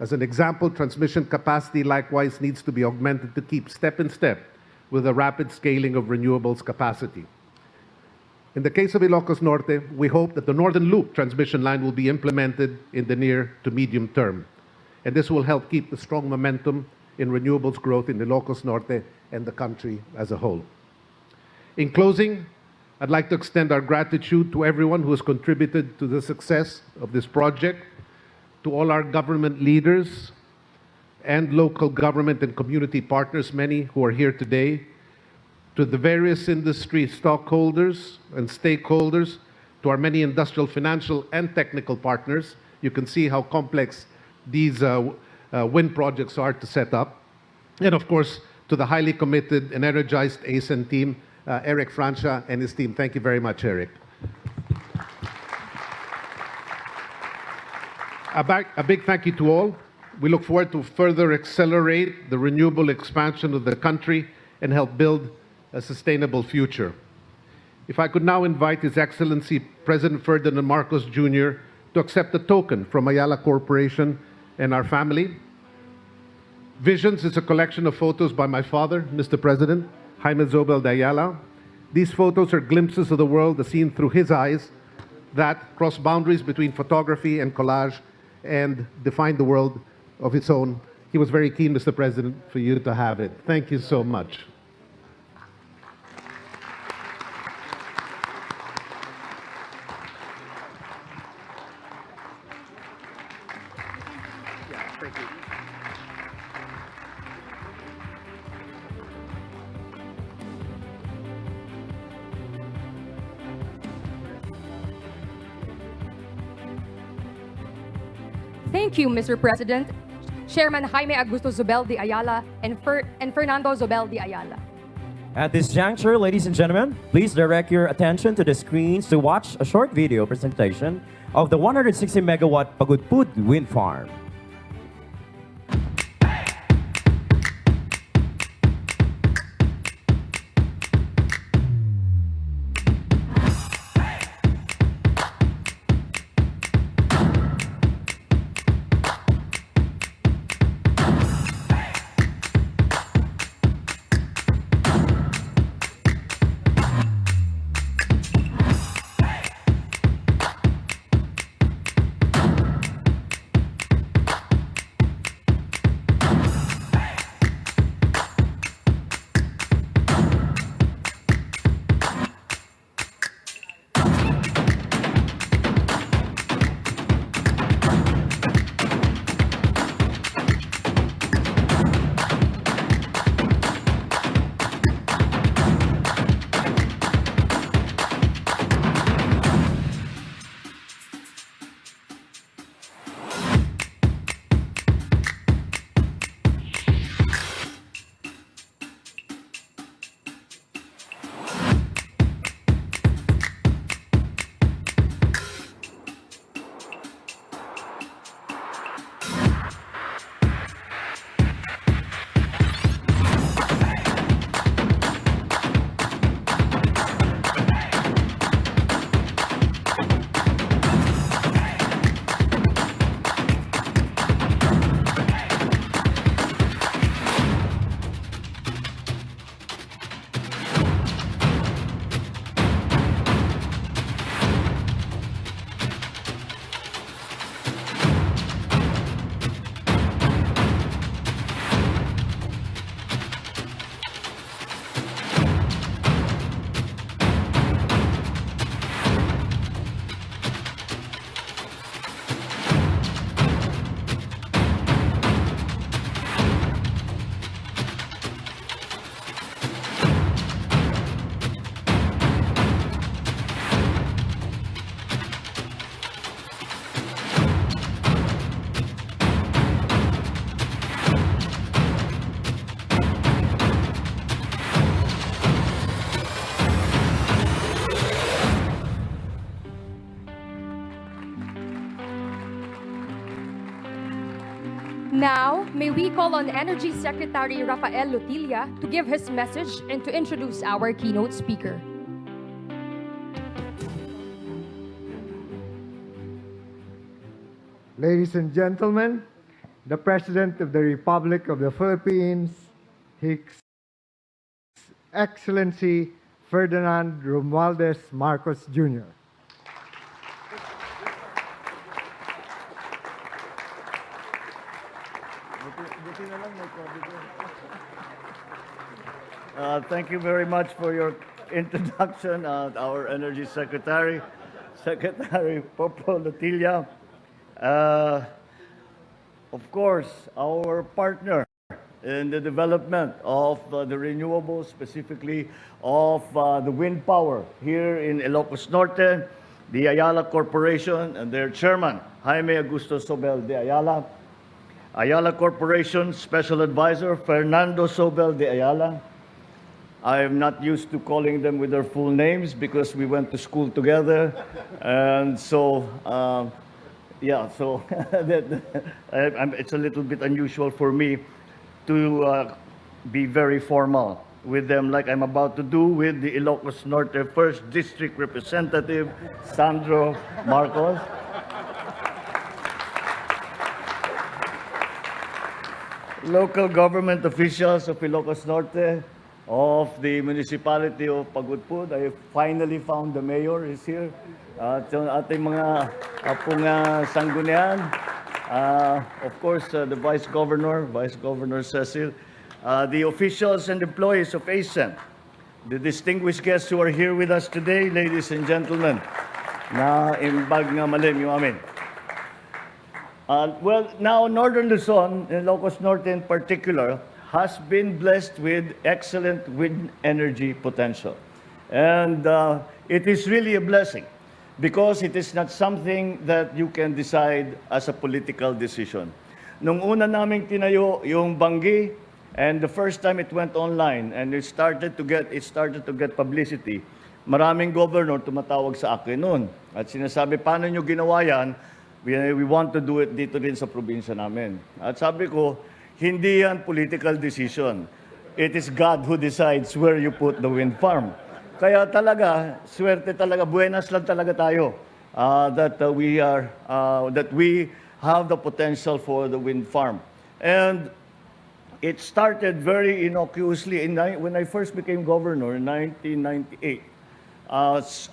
As an example, transmission capacity likewise needs to be augmented to keep step in step with the rapid scaling of renewables capacity. In the case of Ilocos Norte, we hope that the Northern Loop transmission line will be implemented in the near to medium term. And this will help keep the strong momentum in renewables growth in Ilocos Norte and the country as a whole. In closing, I'd like to extend our gratitude to everyone who has contributed to the success of this project, to all our government leaders and local government and community partners, many who are here today, to the various industry stockholders and stakeholders, to our many industrial, financial, and technical partners. You can see how complex these wind projects are to set up. And of course, to the highly committed and energized ASEN team, Eric Francia and his team. Thank you very much, Eric. A big thank you to all. We look forward to further accelerate the renewable expansion of the country and help build a sustainable future. If I could now invite His Excellency President Ferdinand Marcos Jr. to accept a token from Ayala Corporation and our family. Visions is a collection of photos by my father, Mr. President, Jaime Zobel de Ayala. These photos are glimpses of the world as seen through his eyes that cross boundaries between photography and collage and define the world of its own. He was very keen, Mr. President, for you to have it. Thank you so much. Thank you, Mr. President, Chairman Jaime Augusto Zobel de Ayala and Fernando Zobel de Ayala. At this juncture, ladies and gentlemen, please direct your attention to the screens to watch a short video presentation of the 160 megawatt Pagudpud wind farm. Now, may we call on Energy Secretary Rafael Lutilla to give his message and to introduce our keynote speaker. Ladies and gentlemen, the President of the Republic of the Philippines, His Excellency Ferdinand Romualdez Marcos Jr. Thank you very much for your introduction, our Energy Secretary, Secretary Popo Lotilla. Of course, our partner in the development of the renewables, specifically of the wind power here in Ilocos Norte, the Ayala Corporation and their chairman, Jaime Augusto Sobel de Ayala. Ayala Corporation Special Advisor, Fernando Sobel de Ayala. I am not used to calling them with their full names because we went to school together. And so, it's a little bit unusual for me to be very formal with them like I'm about to do with the Ilocos Norte 1st District Representative, Sandro Marcos. Local government officials of Ilocos Norte, of the municipality of Pagudpud. I finally found the mayor is here. At yung ating mga apong sanggunian. Of course, the Vice Governor Cecil. The officials and employees of ASEM. The distinguished guests who are here with us today, ladies and gentlemen. Na imbag nga malim yung amin. Well, now Northern Luzon, and Ilocos Norte in particular, has been blessed with excellent wind energy potential. And it is really a blessing because it is not something that you can decide as a political decision. Nung una naming tinayo yung Bangi, and the first time it went online and it started to get publicity, maraming governor tumatawag sa akin noon. At sinasabi, paano nyo ginawa yan? We want to do it dito din sa probinsya namin. At sabi ko, hindi yan political decision. It is God who decides where you put the wind farm. Kaya talaga, swerte talaga, buenas lang talaga tayo that we have the potential for the wind farm. And it started very innocuously when I first became governor in 1998.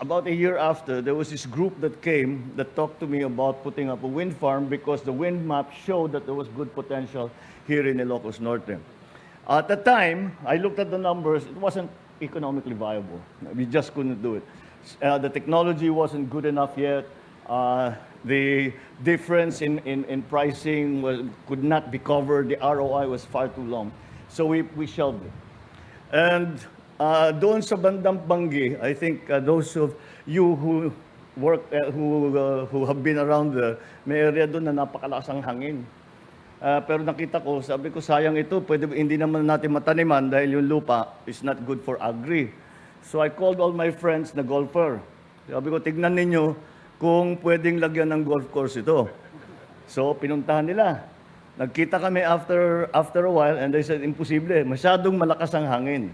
About a year after, there was this group that came that talked to me about putting up a wind farm because the wind map showed that there was good potential here in Ilocos Norte. At the time, I looked at the numbers. It wasn't economically viable. We just couldn't do it. The technology wasn't good enough yet. The difference in pricing could not be covered. The ROI was far too long. So we shelved it. And doon sa bandang Bangi, I think those of you who work, who have been around may area doon na napakalakas ang hangin. Pero nakita ko, sabi ko, sayang ito, hindi naman natin mataniman dahil yung lupa is not good for agri. So I called all my friends na golfer. Sabi ko, tignan ninyo kung pwedeng lagyan ng golf course ito. So pinuntahan nila. Nagkita kami after a while and they said, imposible, masyadong malakas ang hangin.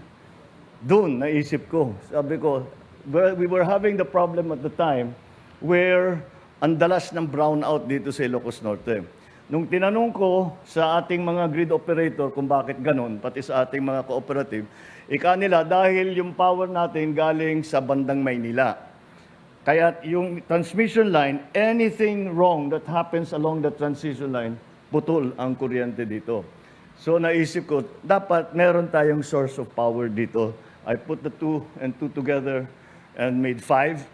Doon, naisip ko, sabi ko, we were having the problem at the time where ang dalas ng brownout dito sa Ilocos Norte. Nung tinanong ko sa ating mga grid operator kung bakit ganun, pati sa ating mga cooperative, nila dahil yung power natin galing sa bandang Maynila. Kaya yung transmission line, anything wrong that happens along the transmission line, putol ang kuryente dito. So naisip ko, dapat meron tayong source of power dito. I put the two and two together and made 5.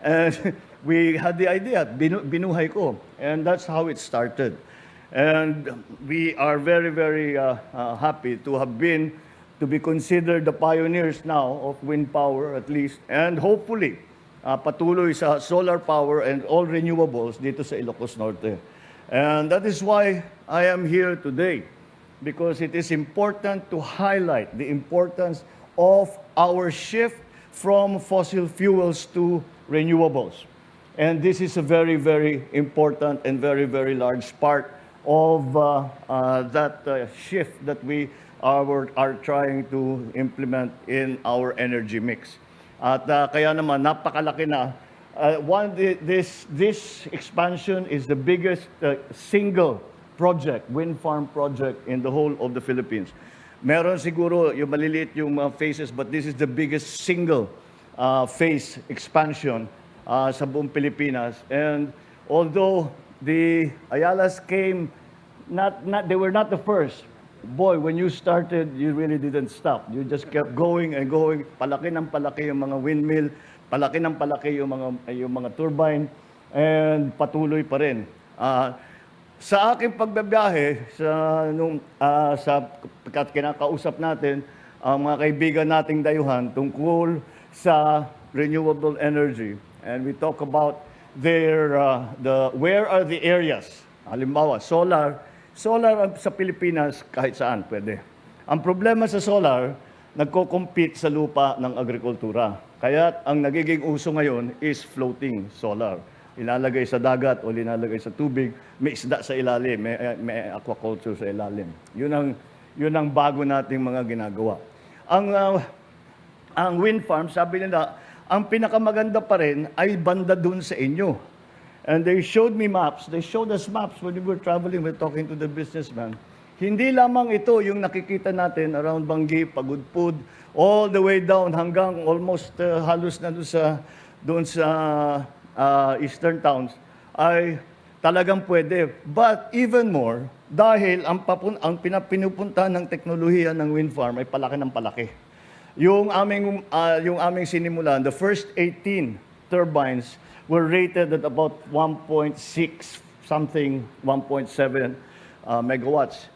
And we had the idea, binuhay ko. And that's how it started. And we are very, very happy to be considered the pioneers now of wind power at least. And hopefully, patuloy sa solar power and all renewables dito sa Ilocos Norte. And that is why I am here today. Because it is important to highlight the importance of our shift from fossil fuels to renewables. And this is a very, very important and very, very large part of that shift that we are trying to implement in our energy mix. At kaya naman, napakalaki na. This expansion is the biggest single project, wind farm project in the whole of the Philippines. Meron siguro yung maliliit yung mga phases, but this is the biggest single phase expansion sa buong Pilipinas. And although the Ayalas came, they were not the first. Boy, when you started, you really didn't stop. You just kept going and going. Palaki ng palaki yung mga windmill, palaki ng palaki yung mga turbine, and patuloy pa rin. Sa aking pagbabiyahe, sa kinakausap natin, ang mga kaibigan nating dayuhan tungkol sa renewable energy. And we talk about where are the areas. Halimbawa, solar sa Pilipinas, kahit saan pwede. Ang problema sa solar, nagko-compete sa lupa ng agrikultura. Kaya ang nagiging uso ngayon is floating solar. Ilalagay sa dagat o ilalagay sa tubig, may isda sa ilalim, may aquaculture sa ilalim. Yun ang bago nating mga ginagawa. Ang wind farm, sabi nila, ang pinakamaganda pa rin ay banda dun sa inyo. And they showed me maps. They showed us maps when we were traveling, we're talking to the businessman. Hindi lamang ito yung nakikita natin around Bangi, Pagudpud, all the way down hanggang almost halos na doon sa eastern towns, ay talagang pwede. But even more, dahil ang pinupunta ng teknolohiya ng wind farm ay palaki ng palaki. Yung aming sinimulan, the first 18 turbines were rated at about 1.6 something, 1.7 megawatts.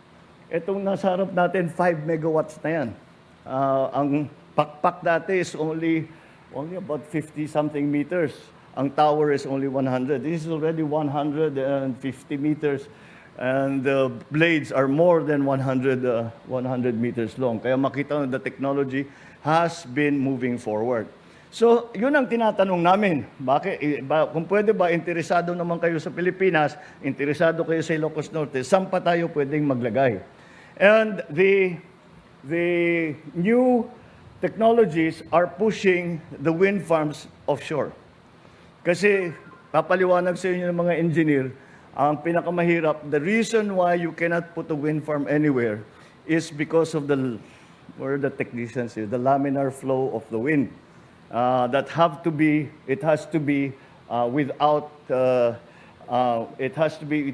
Itong nasa harap natin, 5 megawatts na yan. Ang pakpak dati is only about 50 something meters. Ang tower is only 100. This is already 150 meters. And the blades are more than 100 meters long. Kaya makita na the technology has been moving forward. So, yun ang tinatanong namin. Kung pwede ba, interesado naman kayo sa Pilipinas, interesado kayo sa Ilocos Norte, saan pa tayo pwedeng maglagay? And the new technologies are pushing the wind farms offshore. Kasi, papaliwanag sa inyo ng mga engineer, ang pinakamahirap, the reason why you cannot put a wind farm anywhere is because of the technicians here, the laminar flow of the wind. It has to be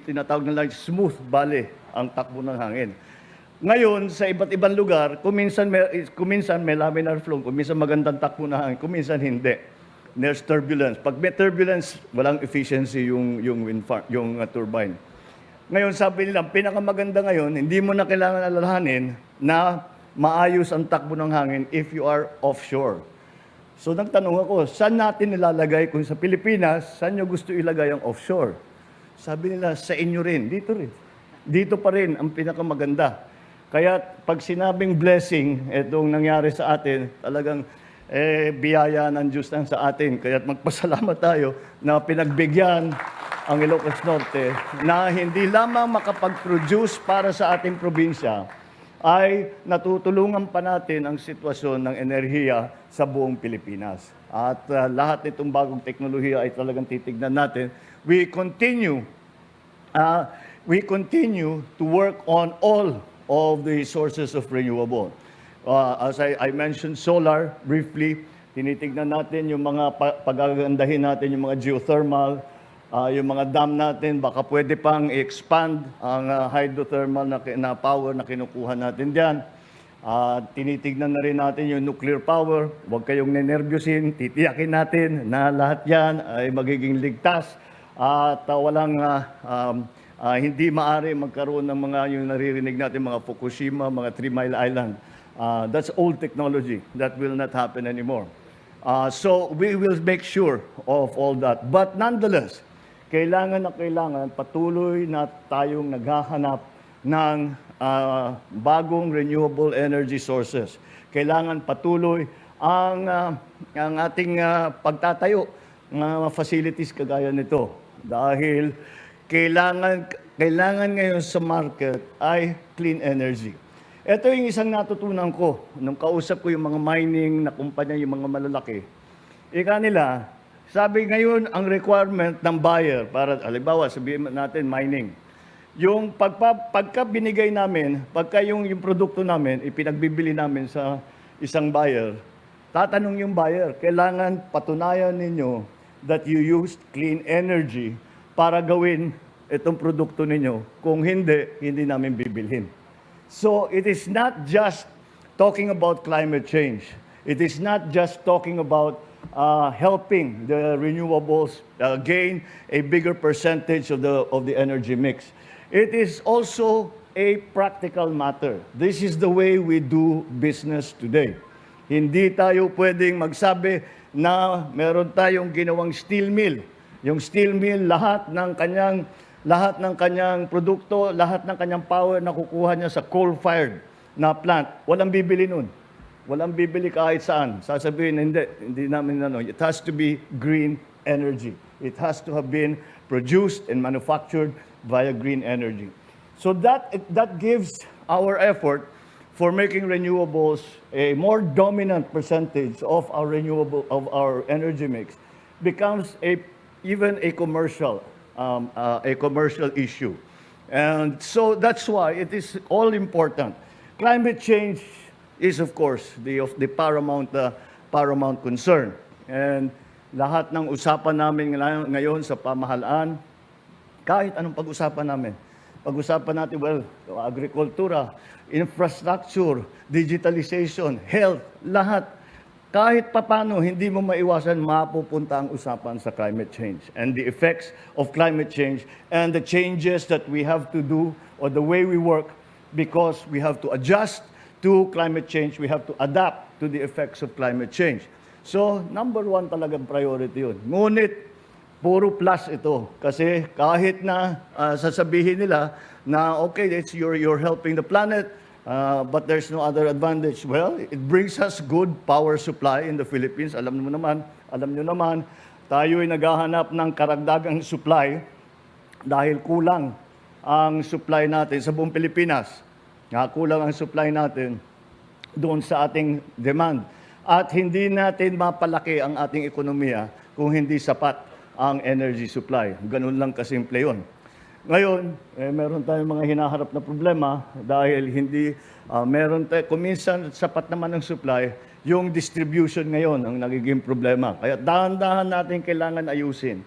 tinatawag na lang smooth bale ang takbo ng hangin. Ngayon, sa iba't ibang lugar, kuminsan may laminar flow, kuminsan magandang takbo ng hangin, kuminsan hindi. There's turbulence. Pag may turbulence, walang efficiency yung wind farm, yung turbine. Ngayon, sabi nila, pinakamaganda ngayon, hindi mo na kailangan alalahanin na maayos ang takbo ng hangin if you are offshore. So nagtanong ako, saan natin nilalagay kung sa Pilipinas, saan nyo gusto ilagay ang offshore? Sabi nila, sa inyo rin, dito rin. Dito pa rin ang pinakamaganda. Kaya pag sinabing blessing, itong nangyari sa atin, talagang biyaya ng Diyos lang sa atin. Kaya magpasalamat tayo na pinagbigyan ang Ilocos Norte na hindi lamang makapag-produce para sa ating probinsya, ay natutulungan pa natin ang sitwasyon ng enerhiya sa buong Pilipinas. At lahat nitong bagong teknolohiya ay talagang titignan natin. We continue to work on all of the sources of renewable. As I mentioned, solar, briefly, tinitignan natin yung mga pagagandahin natin, yung mga geothermal, yung mga dam natin, baka pwede pang i-expand ang hydrothermal na power na kinukuha natin dyan. Tinitignan na rin natin yung nuclear power. Huwag kayong nenervyusin, titiyakin natin na lahat yan ay magiging ligtas at walang hindi maaari magkaroon ng mga yung naririnig natin, mga Fukushima, mga 3 Mile Island. That's old technology. That will not happen anymore. So we will make sure of all that. But nonetheless, kailangan patuloy na tayong naghahanap ng bagong renewable energy sources. Kailangan patuloy ang ating pagtatayo ng facilities kagaya nito. Dahil kailangan ngayon sa market ay clean energy. Ito yung isang natutunan ko nung kausap ko yung mga mining na kumpanya, yung mga malalaki. Ika nila, sabi ngayon ang requirement ng buyer para, halimbawa, sabihin natin mining. Pagka binigay namin, pagka yung produkto namin, ipinagbibili namin sa isang buyer, tatanong yung buyer, kailangan patunayan ninyo that you used clean energy para gawin itong produkto ninyo. Kung hindi, hindi namin bibilhin. So it is not just talking about climate change. It is not just talking about helping the renewables gain a bigger percentage of the energy mix. It is also a practical matter. This is the way we do business today. Hindi tayo pwedeng magsabi na meron tayong ginawang steel mill. Yung steel mill, lahat ng kanyang produkto, lahat ng kanyang power na kukuha niya sa coal-fired na plant. Walang bibili nun. Walang bibili kahit saan. Sasabihin, hindi namin it has to be green energy. It has to have been produced and manufactured via green energy. So that gives our effort for making renewables a more dominant percentage of our energy mix becomes even a commercial issue. And so that's why it is all important. Climate change is, of course, the paramount concern. And lahat ng usapan namin ngayon sa pamahalaan, kahit anong pag-usapan namin, pag-usapan natin, agrikultura, infrastructure, digitalization, health, lahat, kahit papano, hindi mo maiwasan, mapupunta ang usapan sa climate change and the effects of climate change and the changes that we have to do or the way we work, because we have to adjust to climate change, we have to adapt to the effects of climate change. So, number one talagang priority yun. Ngunit, puro plus ito. Kasi kahit na sasabihin nila na, okay, you're helping the planet, but there's no other advantage. Well, it brings us good power supply in the Philippines. Alam nyo naman, tayo ay naghahanap ng karagdagang supply dahil kulang ang supply natin sa buong Pilipinas. Kulang ang supply natin doon sa ating demand. At hindi natin mapalaki ang ating ekonomiya kung hindi sapat ang energy supply. Ganun lang kasimple yun. Ngayon, meron tayong mga hinaharap na problema dahil kung minsan sapat naman ang supply, yung distribution ngayon ang nagiging problema. Kaya dahan-dahan natin kailangan ayusin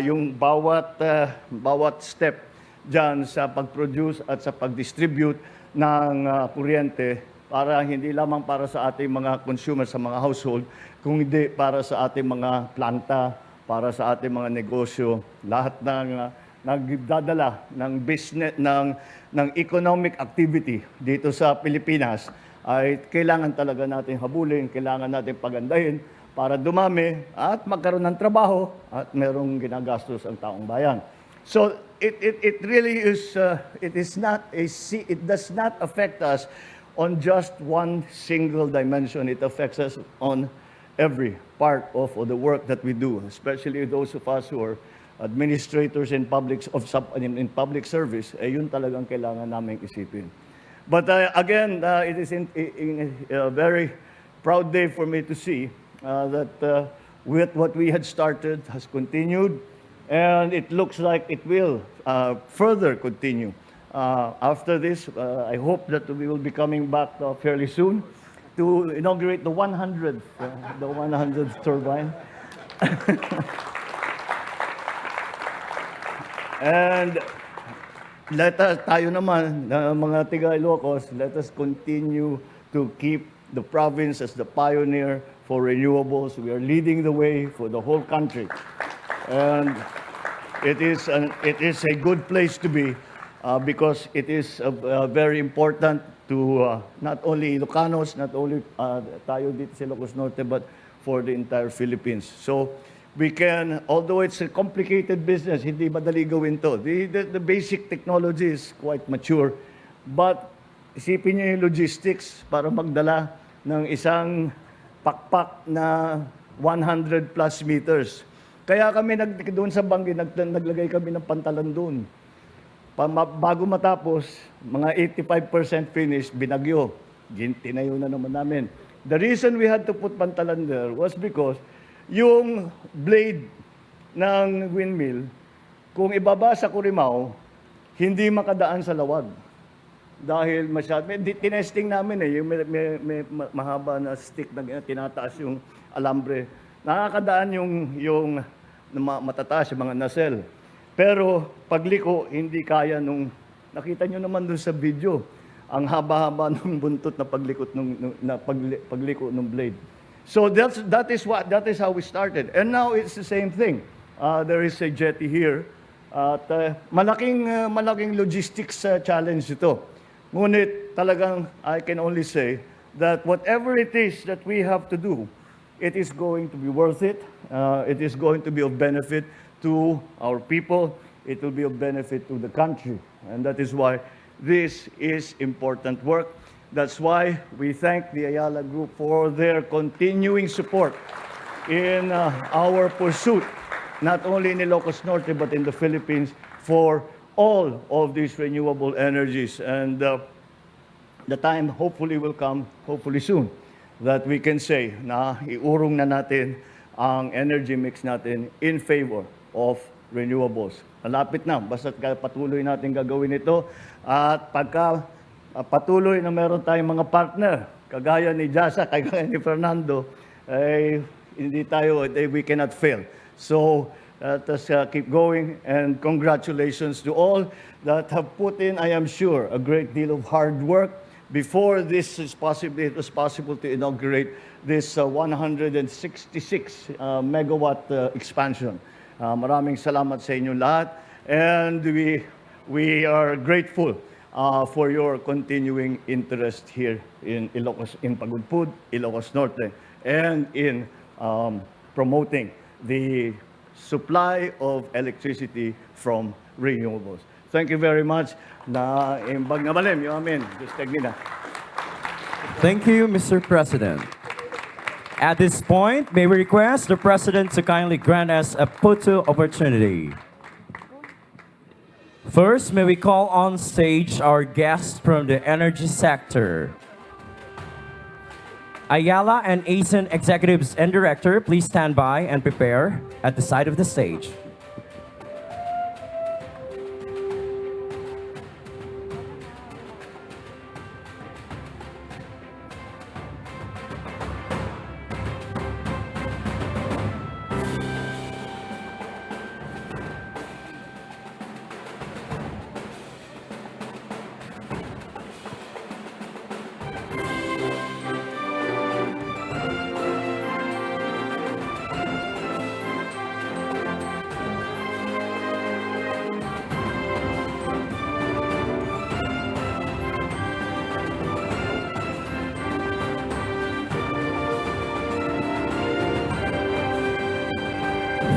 yung bawat step dyan sa pag-produce at sa pag-distribute ng kuryente para hindi lamang para sa ating mga consumers, sa mga household, kundi para sa ating mga planta, para sa ating mga negosyo, lahat ng nagdadala ng business, ng economic activity dito sa Pilipinas, ay kailangan talaga natin habulin, kailangan natin pagandahin para dumami at magkaroon ng trabaho at merong ginagastos ang taong bayan. So it really is, it does not affect us on just one single dimension. It affects us on every part of the work that we do, especially those of us who are administrators in public service, yun talagang kailangan naming isipin. But again, it is a very proud day for me to see that with what we had started has continued, and it looks like it will further continue. After this, I hope that we will be coming back fairly soon to inaugurate the 100th turbine. And tayo naman, mga tiga Ilocos, let us continue to keep the province as the pioneer for renewables. We are leading the way for the whole country. And it is a good place to be because it is very important to not only Ilocanos, not only tayo dito sa Ilocos Norte, but for the entire Philippines. So we can, although it's a complicated business, hindi madali gawin to. The basic technology is quite mature, but isipin niyo yung logistics para magdala ng isang pakpak na 100 plus meters. Kaya kami doon sa Bangi, naglagay kami ng pantalan doon. Bago matapos, mga 85% finished, binagyo. Tinayo na naman namin. The reason we had to put pantalan there was because yung blade ng windmill, kung ibaba sa Corimao, hindi makadaan sa lawag. Dahil tinesting namin yung may mahaba na stick na tinataas yung alambre. Nakakadaan yung matataas, yung mga nacelle. Pero pagliko, hindi kaya nung, nakita nyo naman dun sa video, ang haba-haba ng buntot na pagliko ng blade. So that is how we started. And now it's the same thing. There is a jetty here. At malaking logistics challenge ito. Ngunit talagang I can only say that whatever it is that we have to do, it is going to be worth it. It is going to be of benefit to our people. It will be of benefit to the country. And that is why this is important work. That's why we thank the Ayala Group for their continuing support in our pursuit, not only in Ilocos Norte, but in the Philippines, for all of these renewable energies. And the time hopefully will come, hopefully soon, that we can say na iurong na natin ang energy mix natin in favor of renewables. Malapit na, basta patuloy natin gagawin ito. At pagka patuloy na meron tayong mga partner, kagaya ni Jasa, kagaya ni Fernando, we cannot fail. So, let us keep going, and congratulations to all that have put in, I am sure, a great deal of hard work before this is possible. It was possible to inaugurate this 166 megawatt expansion. Maraming salamat sa inyo lahat, and we are grateful for your continuing interest here in Pagudpud, Ilocos Norte, and in promoting the supply of electricity from renewables. Thank you very much. Na imbag na malim, yung amin. Just na. Thank you, Mr. President. At this point, may we request the President to kindly grant us a photo opportunity. First, may we call on stage our guests from the energy sector. Ayala and ASEAN executives and director, please stand by and prepare at the side of the stage.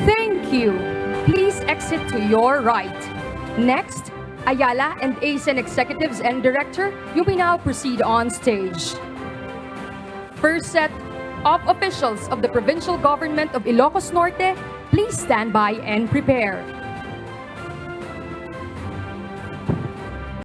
Thank you. Please exit to your right. Next, Ayala and ASEAN executives and director, you may now proceed on stage. First set of officials of the provincial government of Ilocos Norte, please stand by and prepare.